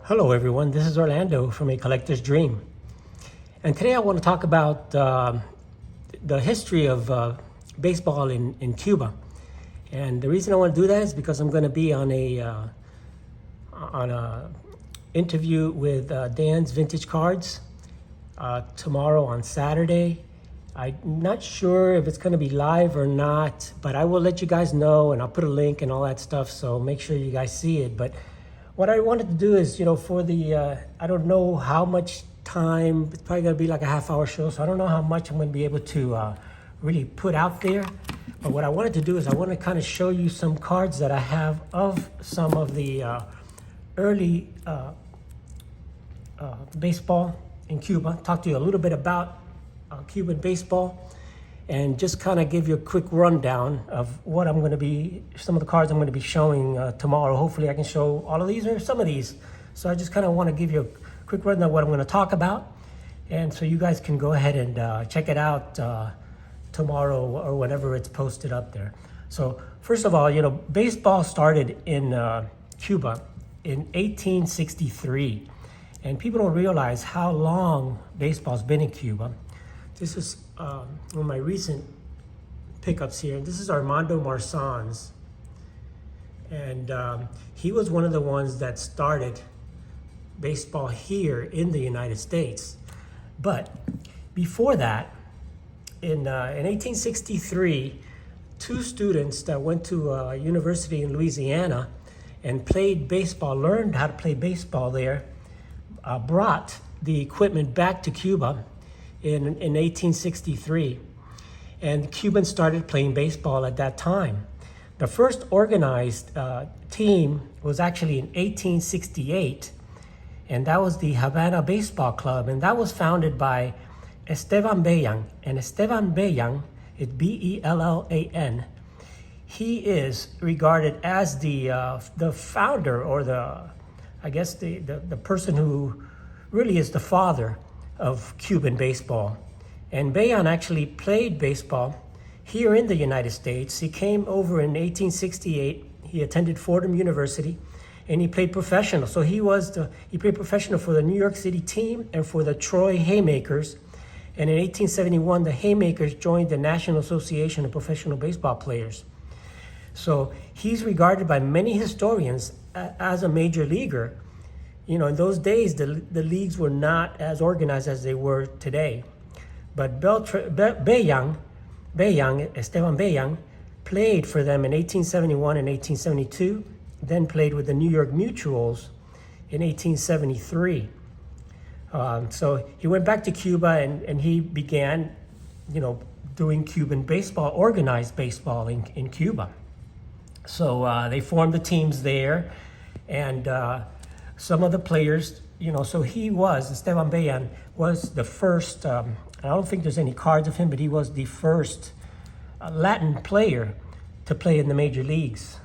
Hello everyone, this is Orlando from A Collector's Dream. And today I want to talk about the history of baseball in Cuba. And the reason I want to do that is because I'm going to be on a interview with Dan's Vintage Cards tomorrow on Saturday. I'm not sure if it's going to be live or not, but I will let you guys know, and I'll put a link and all that stuff, so make sure you guys see it. But what I wanted to do is, for the, I don't know how much time, it's probably going to be like a half-hour show, so I don't know how much I'm going to be able to really put out there. But what I wanted to do is I want to kind of show you some cards that I have of some of the early baseball in Cuba, talk to you a little bit about Cuban baseball, and just kind of give you a quick rundown of what I'm going to be, some of the cards I'm going to be showing tomorrow. Hopefully I can show all of these or some of these. So I just kind of want to give you a quick rundown of what I'm going to talk about. And so you guys can go ahead and check it out tomorrow or whenever it's posted up there. So first of all, baseball started in Cuba in 1863. And people don't realize how long baseball's been in Cuba. This is one of my recent pickups here. This is Armando Marsans. And he was one of the ones that started baseball here in the United States. But before that, in 1863, two students that went to a university in Louisiana and played baseball, learned how to play baseball there, brought the equipment back to Cuba in 1863, and Cubans started playing baseball at that time. The first organized team was actually in 1868, and that was the Havana Baseball Club, and that was founded by Esteban Bellan. And Esteban Bellan, it's B-E-L-L-A-N. He is regarded as the founder, or the person who really is the father of Cuban baseball. And Bellan actually played baseball here in the United States. He came over in 1868. He attended Fordham University, and he played professional. So he played professional for the New York City team and for the Troy Haymakers. And in 1871, the Haymakers joined the National Association of Professional Baseball Players. So he's regarded by many historians as a major leaguer. In those days, the leagues were not as organized as they were today. But Esteban Bellan, played for them in 1871 and 1872, then played with the New York Mutuals in 1873. So he went back to Cuba and he began, doing Cuban baseball, organized baseball in Cuba. So they formed the teams there, and some of the players, so Esteban Bellan was the first, I don't think there's any cards of him, but he was the first Latin player to play in the major leagues,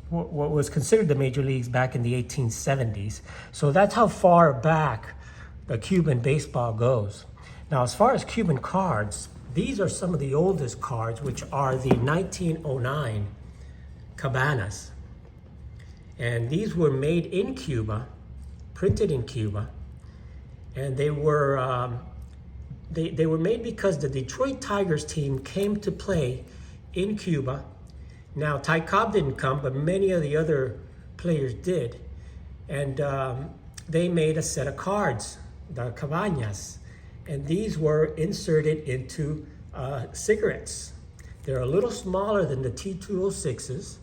what was considered the major leagues back in the 1870s. So that's how far back the Cuban baseball goes. Now, as far as Cuban cards, these are some of the oldest cards, which are the 1909 Cabanas. And these were made in Cuba, printed in Cuba, and they were made because the Detroit Tigers team came to play in Cuba. Now, Ty Cobb didn't come, but many of the other players did, and they made a set of cards, the Cabanas, and these were inserted into cigarettes. They're a little smaller than the T206s.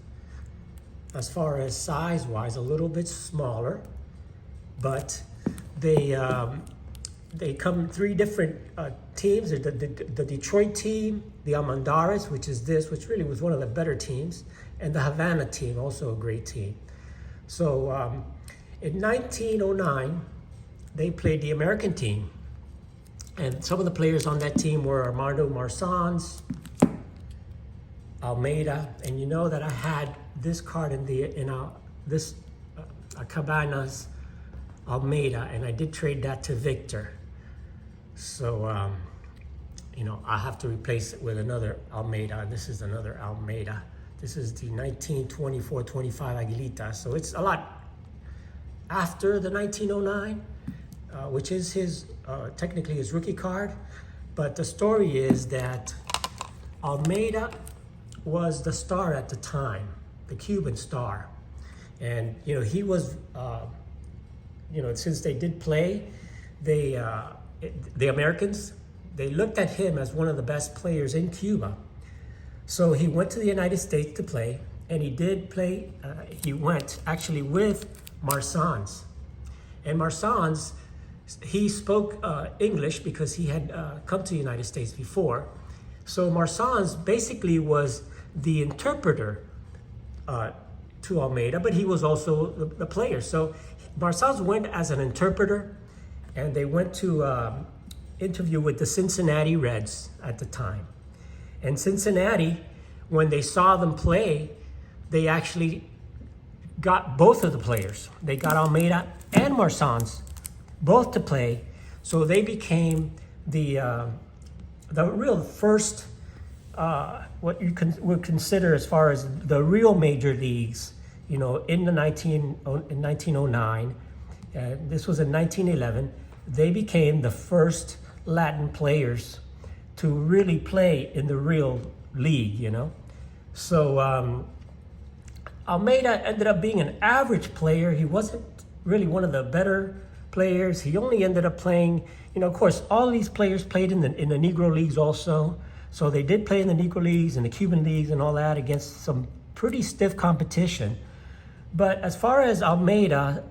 As far as size-wise, a little bit smaller, but they come three different teams. The Detroit team, the Almendares, which really was one of the better teams, and the Havana team, also a great team. So in 1909, they played the American team, and some of the players on that team were Armando Marsans, Almeida, and you know that I had this card in this Cabanas Almeida, and I did trade that to Victor. So I have to replace it with another Almeida. This is another Almeida. This is the 1924-25 Aguilita. So it's a lot after the 1909, which is his technically his rookie card. But the story is that Almeida was the star at the time, the Cuban star. And, he was, since they did play, the Americans, they looked at him as one of the best players in Cuba. So he went to the United States to play, and he did play, he went actually with Marsans. And Marsans, he spoke English because he had come to the United States before. So Marsans basically was the interpreter to Almeida, but he was also the player. So Marsans went as an interpreter, and they went to interview with the Cincinnati Reds at the time. And Cincinnati, when they saw them play, they actually got both of the players. They got Almeida and Marsans both to play. So they became the real first, what you would consider as far as the real major leagues, in 1909. This was in 1911. They became the first Latin players to really play in the real league, So Almeida ended up being an average player. He wasn't really one of the better players. He only ended up playing, of course, all these players played in the Negro leagues also. So they did play in the Negro leagues and the Cuban leagues and all that against some pretty stiff competition. But as far as Almeida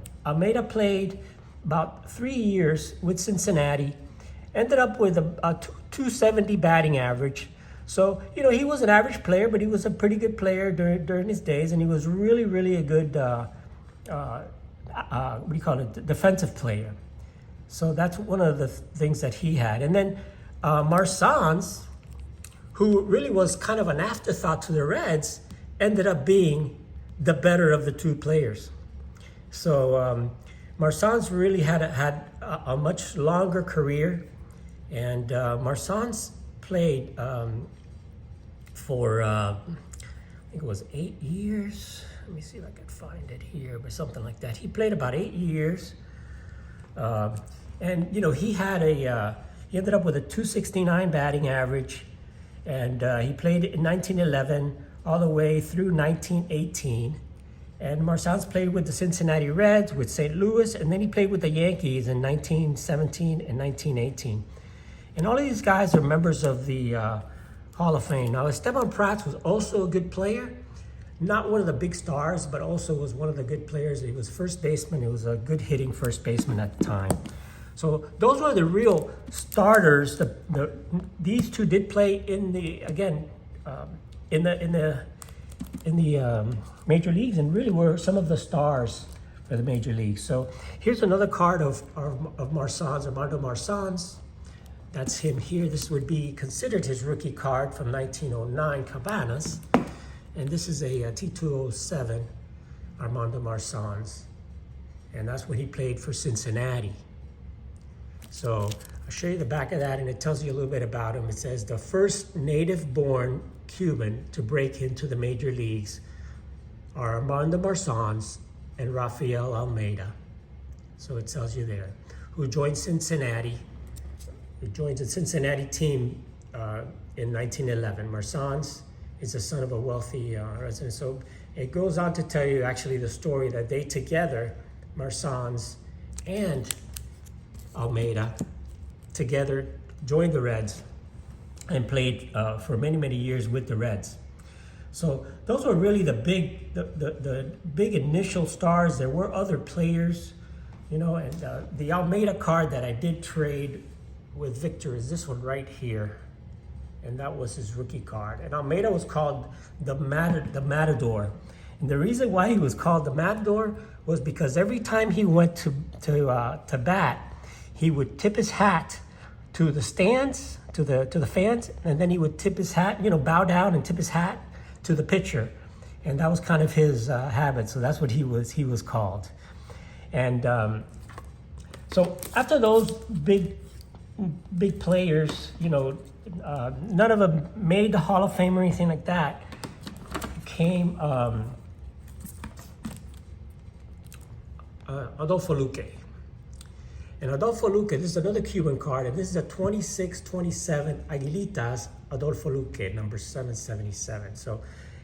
played about 3 years with Cincinnati, ended up with a 270 batting average. So, he was an average player, but he was a pretty good player during his days, and he was really, really a good, defensive player. So that's one of the things that he had. And then Marsans, who really was kind of an afterthought to the Reds, ended up being the better of the two players. So Marsans really had a much longer career, and Marsans played for I think it was 8 years. Let me see if I can find it here, but something like that. He played about 8 years, and he had he ended up with a 269 batting average, and he played in 1911 all the way through 1918. And Marsans played with the Cincinnati Reds, with St. Louis, and then he played with the Yankees in 1917 and 1918. And all of these guys are members of the Hall of Fame. Now, Esteban Prats was also a good player, not one of the big stars, but also was one of the good players. He was first baseman. He was a good hitting first baseman at the time. So those were the real starters. These two did play in the major leagues, and really were some of the stars for the major leagues. So here's another card of Marsans, Armando Marsans. That's him here. This would be considered his rookie card from 1909, Cabanas. And this is a T207, Armando Marsans. And that's when he played for Cincinnati. So I'll show you the back of that, and it tells you a little bit about him. It says, the first native-born Cuban to break into the major leagues are Armando Marsans and Rafael Almeida. So it tells you there, who joined Cincinnati. He joins the Cincinnati team in 1911. Marsans is the son of a wealthy resident. So it goes on to tell you actually the story that they together, Marsans and Almeida, together joined the Reds and played for many, many years with the Reds. So those were really the big initial stars. There were other players, and the Almeida card that I did trade with Victor is this one right here. And that was his rookie card. And Almeida was called the Matador. And the reason why he was called the Matador was because every time he went to bat, he would tip his hat to the stands, to the fans, and then he would tip his hat, bow down and tip his hat to the pitcher. And that was kind of his habit. So that's what he was called. And so after those big players, none of them made the Hall of Fame or anything like that, came Adolfo Luque. And Adolfo Luque, this is another Cuban card, and this is a 26-27 Aguilitas Adolfo Luque, number 777. So,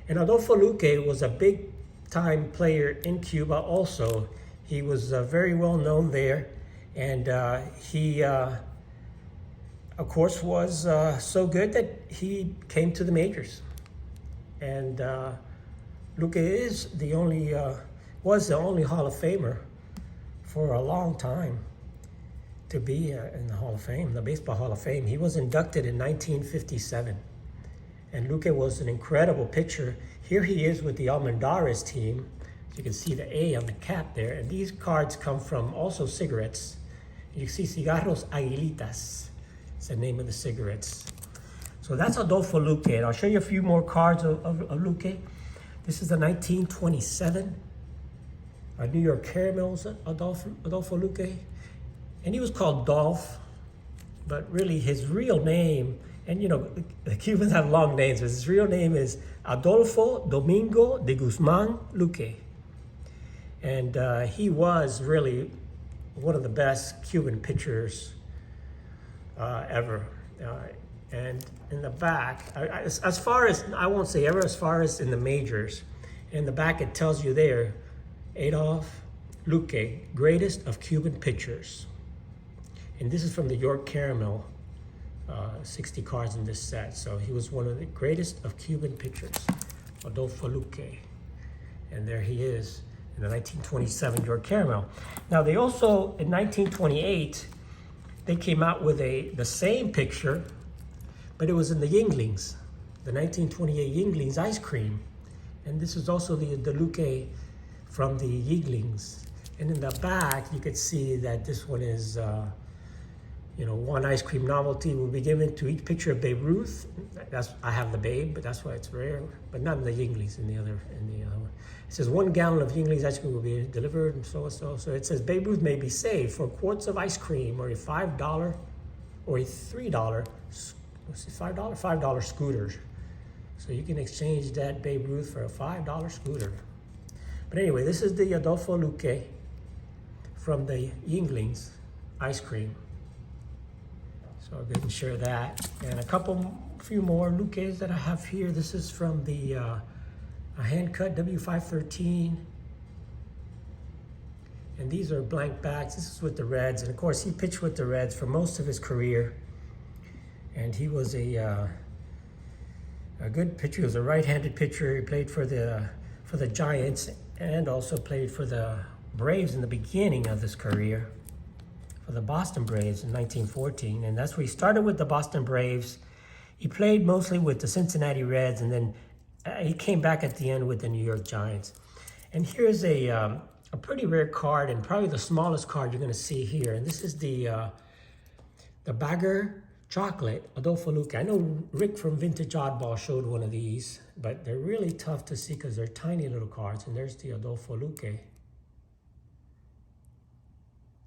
and Adolfo Luque was a big-time player in Cuba also. He was very well known there, and he, of course, was so good that he came to the majors. And Luque is the only, was the only Hall of Famer for a long time to be in the Hall of Fame, the Baseball Hall of Fame. He was inducted in 1957. And Luque was an incredible pitcher. Here he is with the Almendares team. You can see the A on the cap there. And these cards come from also cigarettes. You see Cigarros Aguilitas. It's the name of the cigarettes. So that's Adolfo Luque. And I'll show you a few more cards of Luque. This is the 1927 New York Caramels Adolfo Luque. And he was called Dolph, but really his real name, and you know, the Cubans have long names, but his real name is Adolfo Domingo de Guzman Luque. And he was really one of the best Cuban pitchers ever. And in the back, as far as, I won't say ever, as far as in the majors, in the back it tells you there, Adolf Luque, greatest of Cuban pitchers. And this is from the York Caramel, 60 cards in this set. So he was one of the greatest of Cuban pitchers, Adolfo Luque. And there he is in the 1927 York Caramel. Now they also, in 1928, they came out with the same picture, but it was in the Yinglings, the 1928 Yinglings ice cream. And this is also the Luque from the Yinglings. And in the back, you could see that this one is, you know, one ice cream novelty will be given to each pitcher of Babe Ruth. I have the Babe, but that's why it's rare. But not in the Yinglings, in the other one. It says 1 gallon of Yinglings ice cream will be delivered, and so. So it says Babe Ruth may be saved for quarts of ice cream, or a $5 or a $3, $5 scooter. So you can exchange that Babe Ruth for a $5 scooter. But anyway, this is the Adolfo Luque from the Yinglings ice cream. So I didn't share that. And a few more Luques that I have here. This is from the a hand-cut W513. And these are blank backs. This is with the Reds. And of course, he pitched with the Reds for most of his career. And he was a good pitcher. He was a right-handed pitcher. He played for the Giants and also played for the Braves in the beginning of his career, for the Boston Braves in 1914. And that's where he started with the Boston Braves. He played mostly with the Cincinnati Reds, and then he came back at the end with the New York Giants. And here's a pretty rare card, and probably the smallest card you're going to see here. And this is the Bagger Chocolate Adolfo Luque. I know Rick from Vintage Oddball showed one of these, but they're really tough to see because they're tiny little cards. And there's the Adolfo Luque.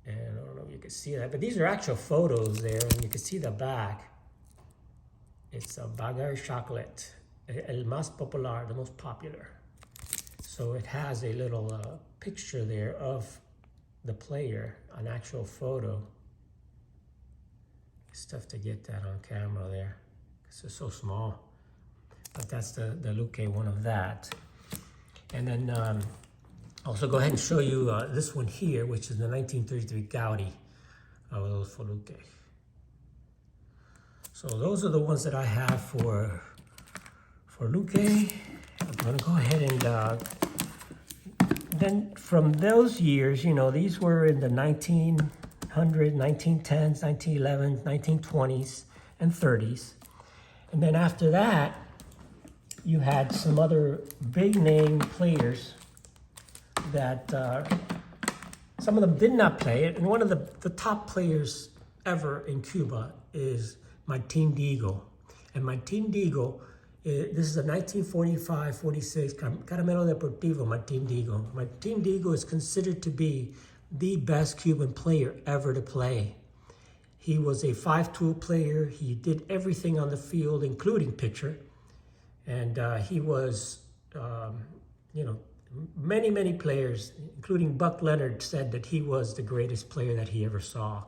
And I don't know if you can see that, but these are actual photos there, and you can see the back. It's a Bagger Chocolate, el más popular, the most popular. So it has a little picture there of the player, an actual photo. It's tough to get that on camera there, because it's so small. But that's the Luque one of that. And then also go ahead and show you this one here, which is the 1933 Gaudi Adolfo Luque. So those are the ones that I have for Luque. I'm gonna go ahead and then from those years, you know, these were in the 1900s, 1910s, 1911s, 1920s, and 30s. And then after that, you had some other big name players that some of them did not play it. And one of the top players ever in Cuba is Martin Diego. And Martin Diego, this is a 1945-46 Caramelo Deportivo Martin Diego. Martin Diego is considered to be the best Cuban player ever to play. He was a 5-tool player. He did everything on the field, including pitcher. And he was, you know, many players, including Buck Leonard, said that he was the greatest player that he ever saw,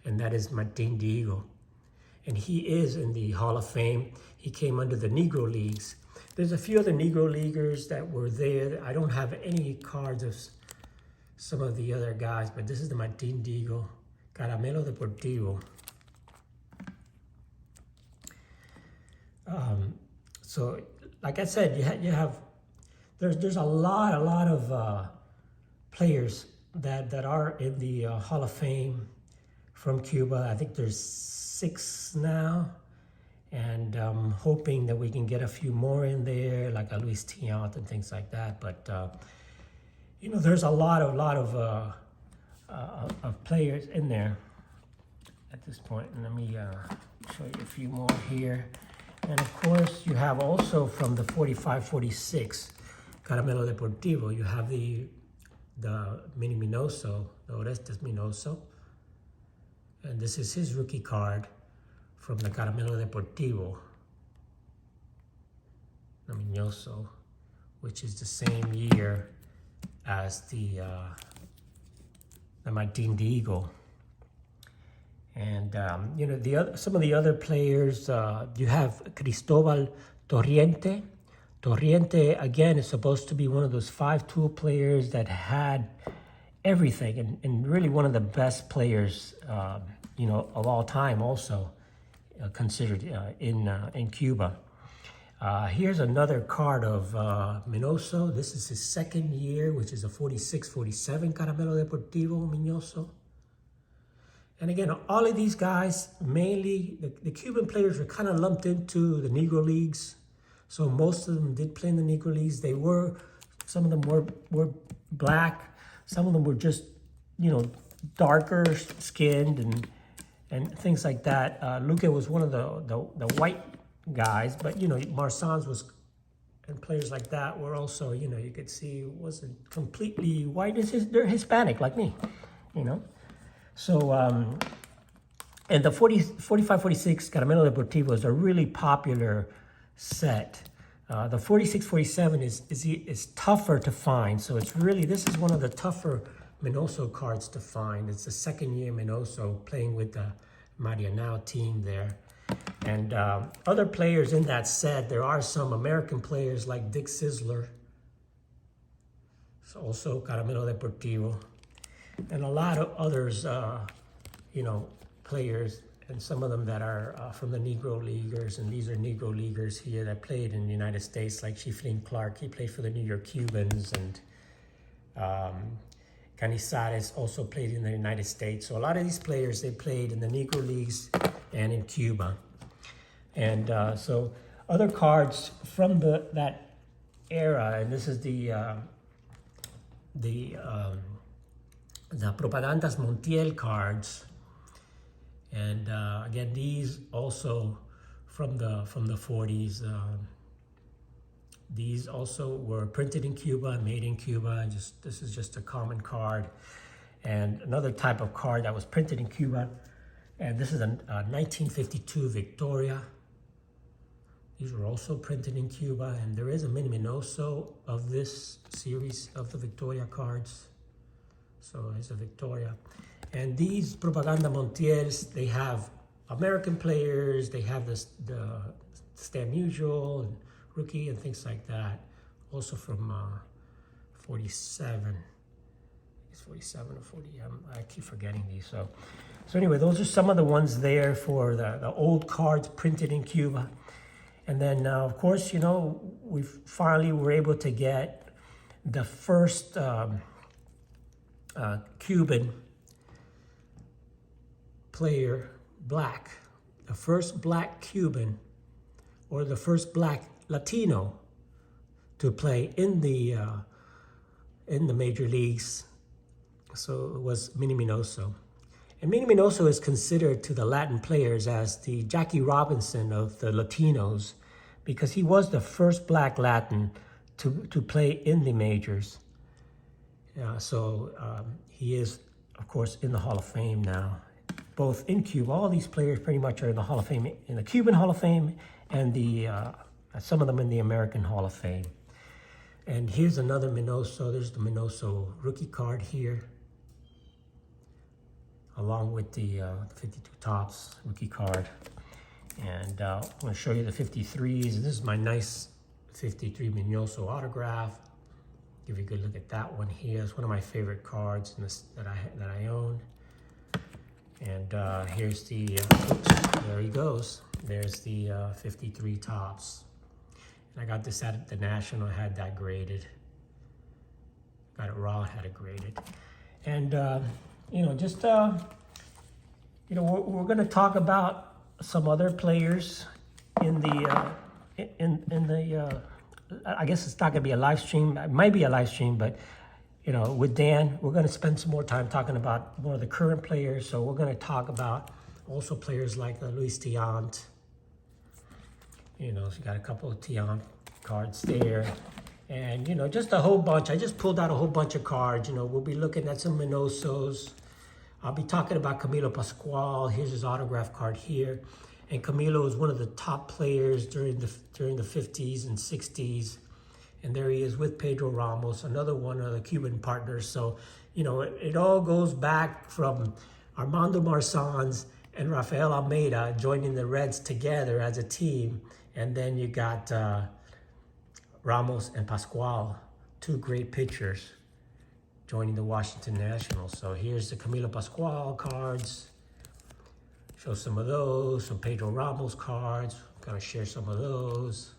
and that is Martin Diego. And he is in the Hall of Fame. He came under the Negro Leagues. There's a few other Negro Leaguers that were there. I don't have any cards of some of the other guys, but this is the Martin Diego Caramelo Deportivo. So, like I said, there's a lot of players that are in the Hall of Fame from Cuba. I think there's 6 now, and I'm hoping that we can get a few more in there, like a Luis Tiant and things like that. But there's a lot of players in there at this point. And let me show you a few more here. And of course, you have also from the 45-46 Caramelo Deportivo, you have the Mini Minoso, the Orestes Minoso. And this is his rookie card from the Caramelo Deportivo, the Minoso, which is the same year as the Martin Diego. And some of the other players, you have Cristobal Torriente. Torriente, again, is supposed to be one of those 5-tool players that had everything, and really one of the best players, of all time, also considered in Cuba. Here's another card of Minoso. This is his second year, which is a 46-47 Caramelo Deportivo Minoso. And again, all of these guys, mainly the Cuban players were kind of lumped into the Negro Leagues. So most of them did play in the Negro Leagues. Some of them were black. Some of them were just, darker skinned and things like that. Luca was one of the white guys, but Marsan's was, and players like that were also, you could see wasn't completely white. They're Hispanic like me, So, and the 45-46 Caramelo Deportivo is a really popular set. The 46-47 is tougher to find. So this is one of the tougher Minoso cards to find. It's the second year Minoso playing with the Marianao team there. And other players in that set, there are some American players like Dick Sisler. So also Caramelo Deportivo. And a lot of others, players, and some of them that are from the Negro Leaguers, and these are Negro Leaguers here that played in the United States, like Chieflin Clark. He played for the New York Cubans, and Canizares also played in the United States. So a lot of these players, they played in the Negro Leagues and in Cuba. And so other cards from that era, and this is the Propagandas Montiel cards. And again, these also from the 40s. These also were printed in Cuba, made in Cuba. This is just a common card. And another type of card that was printed in Cuba. And this is a 1952 Victoria. These were also printed in Cuba. And there is a Mini Minoso of this series of the Victoria cards. So it's a Victoria. And these Propaganda Montiels, they have American players, they have the Stan Musial and rookie and things like that. Also from 47. It's 47 or 40. I keep forgetting these. So anyway, those are some of the ones there for the old cards printed in Cuba. And then, of course, we finally were able to get the first Cuban player, black, the first black Cuban, or the first black Latino to play in the major leagues. So it was Mini Minoso. And Mini Minoso is considered to the Latin players as the Jackie Robinson of the Latinos, because he was the first black Latin to play in the majors. So he is, of course, in the Hall of Fame now, both in Cuba. All these players pretty much are in the Hall of Fame, in the Cuban Hall of Fame, and some of them in the American Hall of Fame. And here's another Minoso. There's the Minoso rookie card here, along with the 52 Topps rookie card. And I'm going to show you the 53s. This is my nice 53 Minoso autograph. Give you a good look at that one here. It's one of my favorite cards in this, that I own. And here's the, oops, there he goes. There's the 53 Topps. And I got this at the National. I had that graded. Got it raw, had it graded. And, you know, just, you know, we're going to talk about some other players in the, I guess it's not going to be a live stream. It might be a live stream, but, you know, with Dan, we're going to spend some more time talking about one of the current players. So we're going to talk about also players like Luis Tiant. You know, so you got a couple of Tiant cards there. And, you know, just a whole bunch. I just pulled out a whole bunch of cards. You know, we'll be looking at some Minosos. I'll be talking about Camilo Pascual. Here's his autograph card here. And Camilo is one of the top players during the 50s and 60s. And there he is with Pedro Ramos, another one of the Cuban partners. So, you know, it all goes back from Armando Marsans and Rafael Almeida joining the Reds together as a team. And then you got Ramos and Pascual, two great pitchers, joining the Washington Nationals. So here's the Camilo Pascual cards. Show some of those, some Pedro Ramos cards. Gonna share some of those.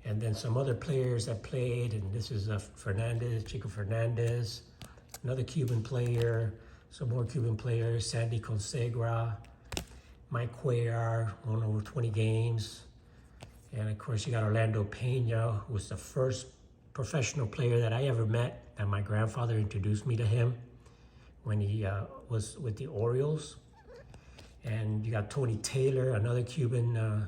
And then some other players that played, and this is Fernandez, Chico Fernandez, another Cuban player, some more Cuban players, Sandy Consegra, Mike Cuellar, won over 20 games. And of course you got Orlando Pena, who was the first professional player that I ever met, and my grandfather introduced me to him when he was with the Orioles. And you got Tony Taylor, another Cuban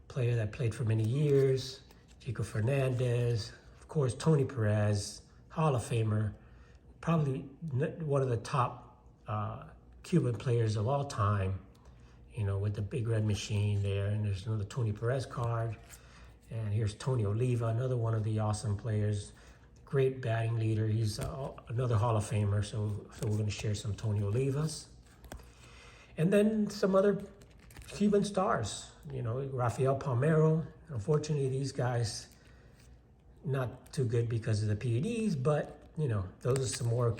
player that played for many years. Chico Fernandez, of course, Tony Perez, Hall of Famer, probably one of the top Cuban players of all time, you know, with the big red machine there. And there's another Tony Perez card. And here's Tony Oliva, another one of the awesome players, great batting leader. He's another Hall of Famer, so we're going to share some Tony Olivas. And then some other Cuban stars, you know, Rafael Palmeiro. Unfortunately, these guys, not too good because of the PEDs, but, you know, those are some more.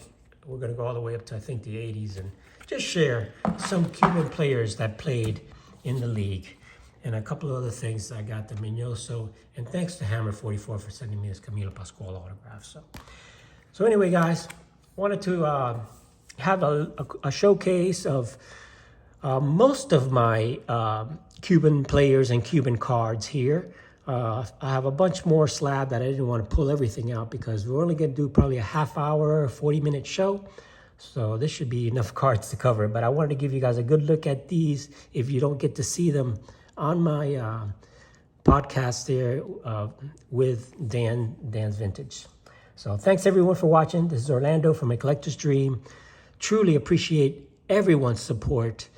We're going to go all the way up to, I think, the 80s and just share some Cuban players that played in the league. And a couple of other things. I got the Minoso, and thanks to Hammer 44 for sending me this Camilo Pascual autograph. So anyway, guys, wanted to have a showcase of most of my Cuban players and Cuban cards here. I have a bunch more slab that I didn't want to pull everything out because we're only going to do probably a half hour, 40-minute show. So this should be enough cards to cover. But I wanted to give you guys a good look at these if you don't get to see them on my podcast there with Dan's Vintage. So thanks everyone for watching. This is Orlando from A Collector's Dream. Truly appreciate everyone's support.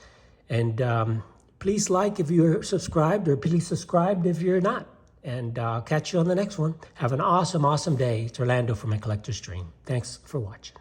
And please like if you're subscribed, or please subscribe if you're not. And I'll catch you on the next one. Have an awesome, awesome day. It's Orlando from A Collector's Dream. Thanks for watching.